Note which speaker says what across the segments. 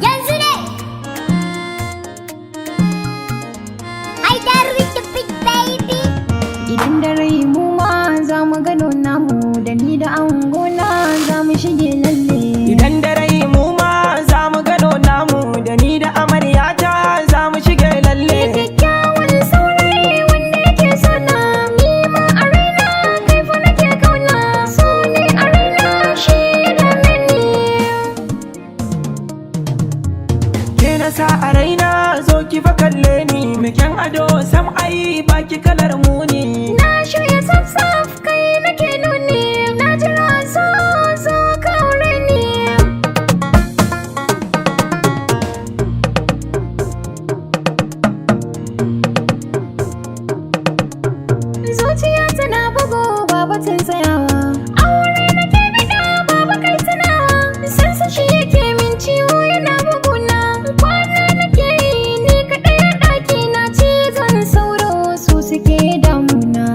Speaker 1: Yanzu ne! I dare with the big baby.
Speaker 2: Idan da rai mu ma za mu gano namu, da ni da angona za mu shige lalle.
Speaker 3: Idan da rai mu ma za mu gano namu, da ni da amaryata za mu shige lalle.
Speaker 2: Kyakkyawan saurayi wanda yake sana, ni ma a raina kai fa nake kauna. So ne a raina shi ya dame ni.
Speaker 3: Ke na sa a raina zo ki fa kalle ni, meken ado sam ai baki kalar muni.
Speaker 2: Na shirya saf-saf kai nake nuni, na jira so ka aure ni. Zuciya tana bugu babatun tsayawa, aure nake bida baba kai tunawa. Sansa shi yake min ciwo yana buguna, kwana nake yi ni kaɗai a ɗaki na. Cizon sauro su suke damuna.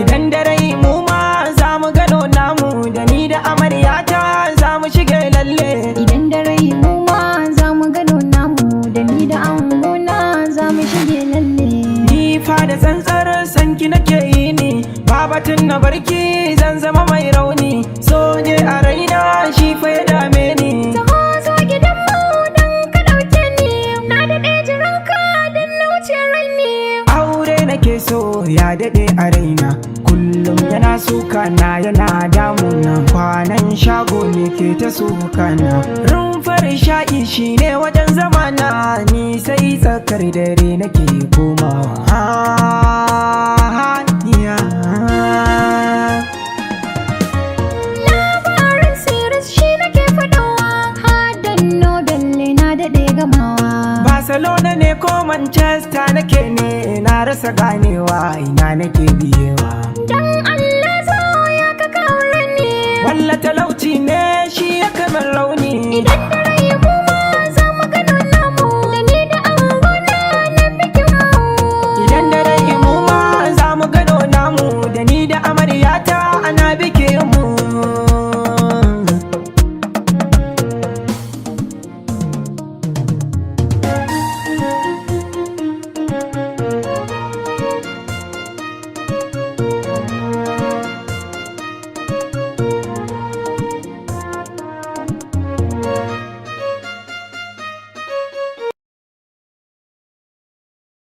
Speaker 3: Idan da rai mu ma za mu gano namu, da ni da amaryata za mu shige lalle.
Speaker 2: Idan da rai mu ma za mu gano namu, da ni da angona za mu shige lalle.
Speaker 3: Ni fa da tsantsar sanki nake yi ni, babatun na barki zan zama mai rauni. So ne a raina shi fa ya dame ni.
Speaker 2: Taho zo gidanmu don ka ɗauke ni, na daɗe jiranka don na wuce raini.
Speaker 3: Aure nake so ya daɗe a raina, kullum yana suka na yana damuna. Kwanan shago ne ke ta suka na, rumfar sha'i shine wajen zamana. Ni sai tsakar dare nake komawa.
Speaker 2: Labarin siris shi nake faɗawa, hadan Nobel ne na daɗe gamawa.
Speaker 3: Barcelona ne ko Manchester nake ne, na rasa ganewa ina nake biyewa.
Speaker 2: Dan Allah zo ya ka kawo ni.
Speaker 3: Walla talauci ne shi ya kamar rauni.
Speaker 2: Idan da